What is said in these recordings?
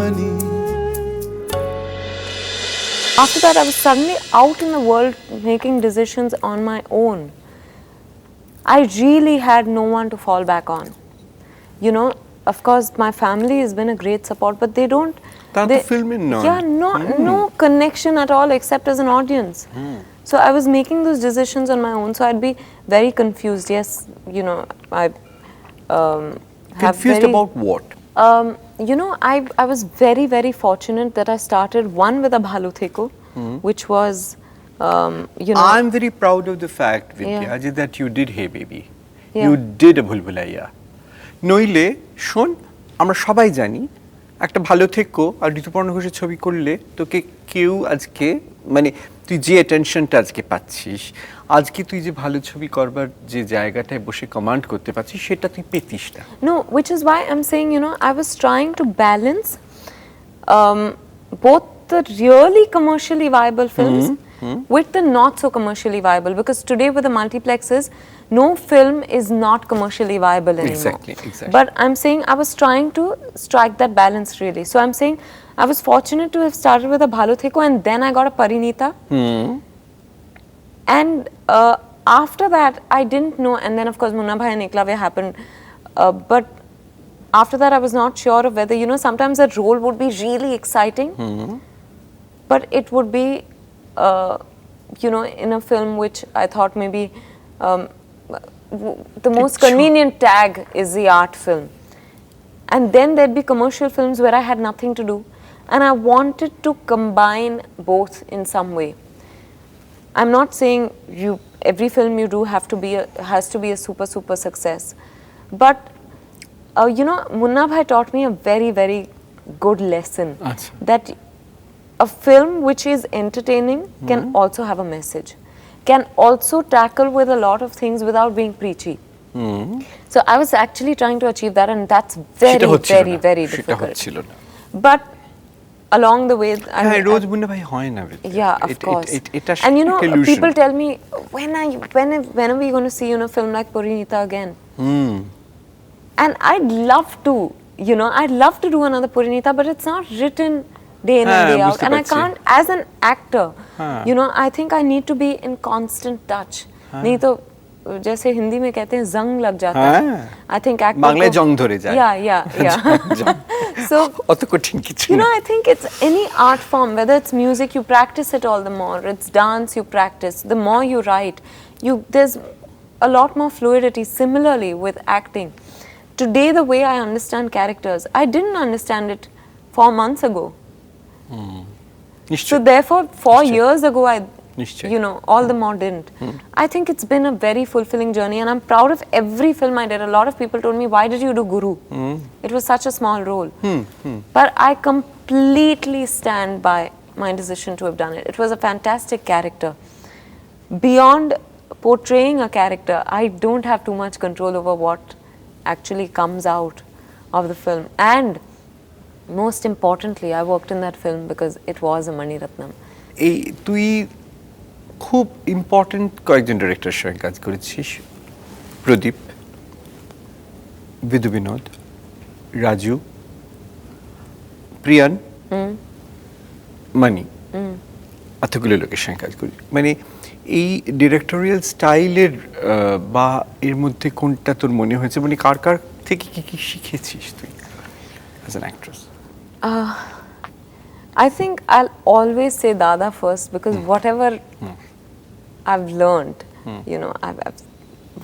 money. After that, I was suddenly out in the world making decisions on my own. I really had no one to fall back on. You know, of course, my family has been a great support, but they don't. তারা তো ফিল্মের নন। Yeah, no connection at all except as an audience. So I was making those decisions on my own. So I'd be very confused. Yes, you know, I have Confused very, about what? You know, I was very, very fortunate that I started one with a Bhalu Theko, which was, you know. I'm very proud of the fact, Vidya, Yeah. that you did Hey Baby. Yeah. You did a Bhulbhulaiya. নইলে শোন, আমরা সবাই জানি একটা ভালো থেকো আর ঋতুপর্ণ ঘোষের ছবি করলে তোকে কেউ আজকে মানে তুই যে অ্যাটেনশনটা আজকে পাচ্ছিস, আজকে তুই যে ভালো ছবি করবার যে জায়গাটায় বসে কমান্ড করতে পারছিস সেটা তুই পেতিস না। No, which is why I'm saying, you know, I was trying to balance both the really commercially viable films with the not so commercially viable, because today with the multiplexes, no film is not commercially viable anymore. Exactly. But I'm saying I was trying to strike that balance really. So I'm saying I was fortunate to have started with a Bhalu Theko and then I got a Parinita. And after that, I didn't know, and then of course Munna Bhai and Eklavya happened. But after that, I was not sure of whether, you know, sometimes that role would be really exciting, but it would be, you know, in a film which I thought maybe the most convenient tag is the art film. And then there'd be commercial films where I had nothing to do. And I wanted to combine both in some way. I'm not saying every film you do has to be a super success. But, you know, Munna Bhai taught me a very, very good lesson. That a film which is entertaining can also have a message. Can also tackle with a lot of things without being preachy. So I was actually trying to achieve that, and that's very difficult. But along the way, রোজ মুন্না ভাই হয় না। Yeah, of course. And you know, people tell me, when are we going to see, you know, film like Parinita again? And I'd love to, you know, I'd love to do another Parinita, but it's not written day in and day out, and I can't as an actor. You know, I think I need to be in constant touch. नहीं तो जैसे हिंदी में कहते हैं जंग लग जाता है। I think actor बांग्लाয় जंग धरे যায়। Yeah. So অত কঠিন কিছু you know, I think it's any art form, whether it's music, you practice it all the more. It's dance, you practice. The more you write, there's a lot more fluidity. Similarly with acting, today the way I understand characters, I didn't understand it 4 months ago. So therefore 4 years ago I, you know, all the more didn't. I think it's been a very fulfilling journey, and I'm proud of every film I did. A lot of people told me, why did you do Guru? It was such a small role. But I completely stand by my decision to have done it. It was a fantastic character. Beyond portraying a character, I don't have too much control over what actually comes out of the film. And most importantly, I worked in that film because it was a Mani Ratnam. তুই খুব important কয়েকজন ডিরেক্টরের সঙ্গে কাজ করেছিস, প্রদীপ, বিধু বিনোদ, রাজু, প্রিয়ান, মানি, এতগুলো লোকের সঙ্গে কাজ করি। মানে এই ডিরেক্টোরিয়াল স্টাইলের বা এর মধ্যে কোনটা তোর মনে হয়েছে, মানে কার থেকে কি শিখেছিস তুই as an actress? I think I'll always say Dada first, because whatever I've learned, you know,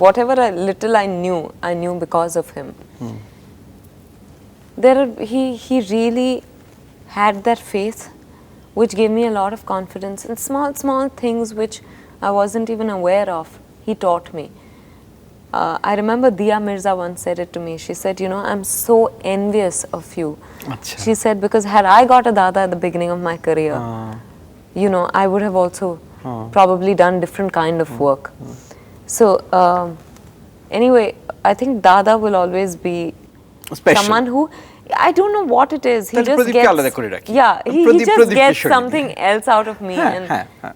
whatever little I knew because of him. He really had that faith, which gave me a lot of confidence, and small things which I wasn't even aware of, he taught me. I remember Dia Mirza once said it to me. She said, you know, I'm so envious of you. She said, because had I got a Dada at the beginning of my career, you know, I would have also probably done different kind of work. So anyway, I think Dada will always be someone who, I don't know what it is. He just gets, he just gets something else out of me, and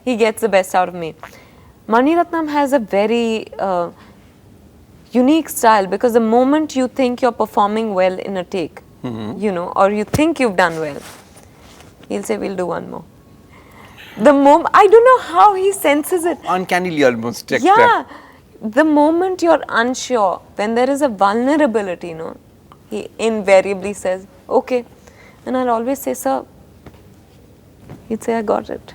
he gets the best out of me. Mani Ratnam has a very unique style, because the moment you think you're performing well in a take, you know, or you think you've done well, he'll say, we'll do one more. The moment, I don't know how he senses it. Uncannily almost. Yeah, the moment you're unsure, when there is a vulnerability, you know, he invariably says, okay. And I'll always say, sir, he'd say, I got it.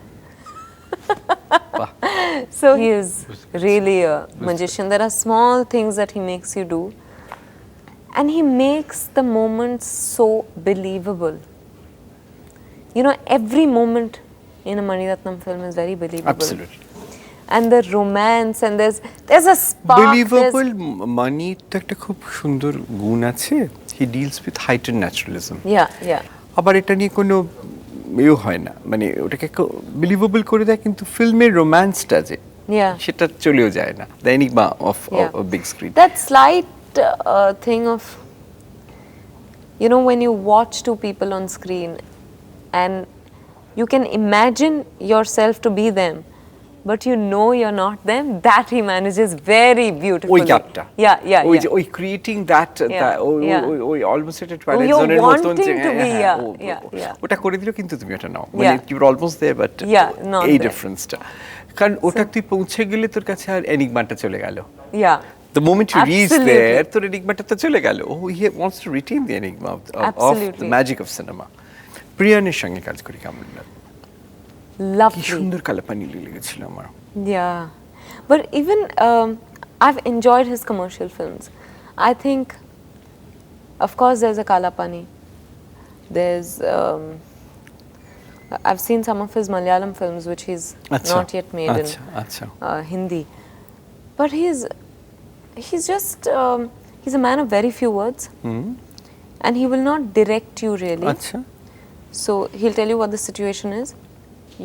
So he is really a magician. There are small things that he makes you do, and he makes the moments so believable. You know, every moment in a Mani Ratnam film is very believable. Absolutely. And the romance, and there's a spark. Believable Mani তো একটা খুব সুন্দর গুণ আছে, he deals with heightened naturalism. Yeah. আবার এটা নিয়ে কোনো এও হয় না, মানে ওটাকে বিলিভেবল করে দেয়, কিন্তু ফিল্মের রোম্যান্সটা যে সেটা চলেও যায় না, the enigma of big screen. That slight thing of, you know, when you watch two people on screen and you can imagine yourself to be them, but you know you're not them, that he manages very beautifully. ওই গ্যাপটা, yeah, ওই creating that, ওই almost একটা trial you're জোনের মতন wanting যে to be, yeah. ওটা করে দিল, কিন্তু তুমি এটা নাও, মানে you are almost there, but not এই there. ডিফারেন্সটা, কারণ ওটা তুই পৌঁছে গেলে তোর কাছে আর এনিগমাটা চলে গেল। Yeah. The moment you reach Absolutely. there, তোর এনিগমাটা তো চলে গেল। He wants to retain the enigma of the magic of cinema. প্রিয়ানের সঙ্গে কাজ করি কেমন লাগে? Lovely. কি সুন্দর কালাপানি লেগেছিল আমার। Yeah, but even I've enjoyed his commercial films. I think, of course, there's a Kalapani. There's I've seen some of his Malayalam films, which he's not yet made in Hindi. But he's just he's a man of very few words, and he will not direct you really. So he'll tell you what the situation is.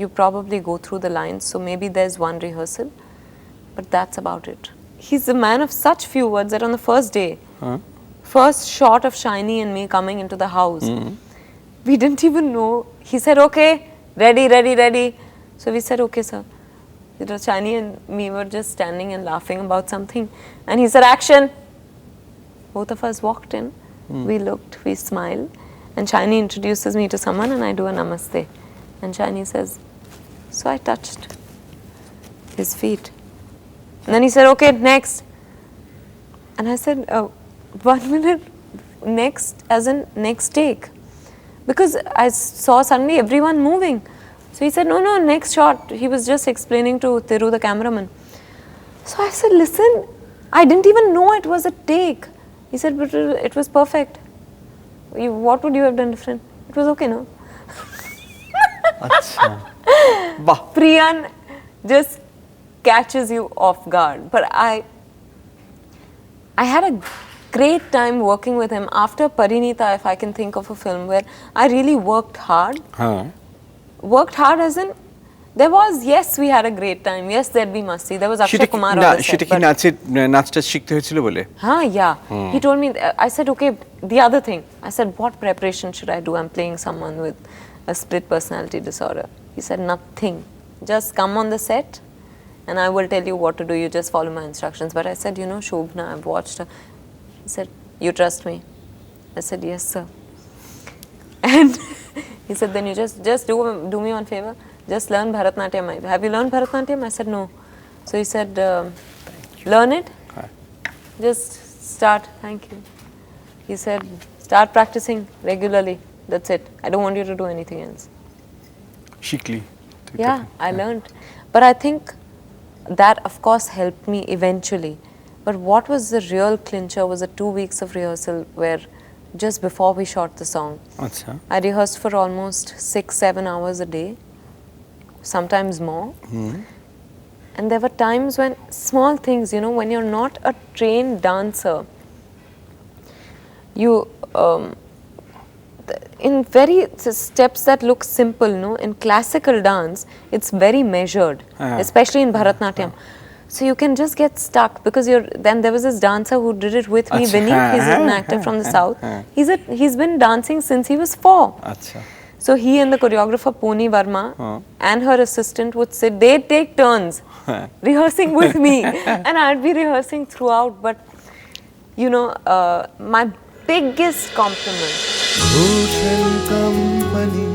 You probably go through the lines, so maybe there's one rehearsal, but that's about it. He's a man of such few words that on the first day, first shot of Shiny and me coming into the house, we didn't even know. He said, okay, ready. So we said, okay, sir. You know, Shiny and me were just standing and laughing about something, and he said, action. Both of us walked in, we looked, we smiled, and Shiny introduces me to someone, and I do a namaste. And Shiny says, so I touched his feet. And then he said, okay, next. And I said, 1 minute, next, as in next take. Because I saw suddenly everyone moving. So he said, no, next shot. He was just explaining to Thiru, the cameraman. So I said, listen, I didn't even know it was a take. He said, but it was perfect. What would you have done different? It was okay, no? Priyan just catches you off guard. But I had a great time working with him. After Parinita, if I can think of a film where I really worked hard. Worked hard as in, there was, yes, we had a great time. Yes, there'd be masti. There was Akshay Kumar on the set. সেটা কি নাচটা শিখতে হয়েছিল বলে? Yeah. He told me, I said, okay, the other thing. I said, what preparation should I do? I'm playing someone with a split personality disorder. He said, nothing. Just come on the set and I will tell you what to do. You just follow my instructions. But I said, you know, Shobna, I've watched her. He said, you trust me? I said, yes, sir. And he said, then you just do me one favor. Just learn Bharatnatyam. Have you learned Bharatnatyam? I said, no. So he said, learn it. Just start. Thank you. He said, start practicing regularly. That's it. I don't want you to do anything else. Shikli. Yeah, I learned. But I think that, of course, helped me eventually. But what was the real clincher was the 2 weeks of rehearsal where just before we shot the song, I rehearsed for almost 6-7 hours a day, sometimes more. And there were times when small things, you know, when you're not a trained dancer, you in very steps that look simple, no? In classical dance, it's very measured, especially in Bharatnatyam. So you can just get stuck because then there was this dancer who did it with me, Vinny. He's an actor from the south. He's been dancing since he was 4. So he and the choreographer Poni Verma and her assistant would sit. They'd take turns rehearsing with me, and I'd be rehearsing throughout. But you know, my biggest compliment Ocean Company.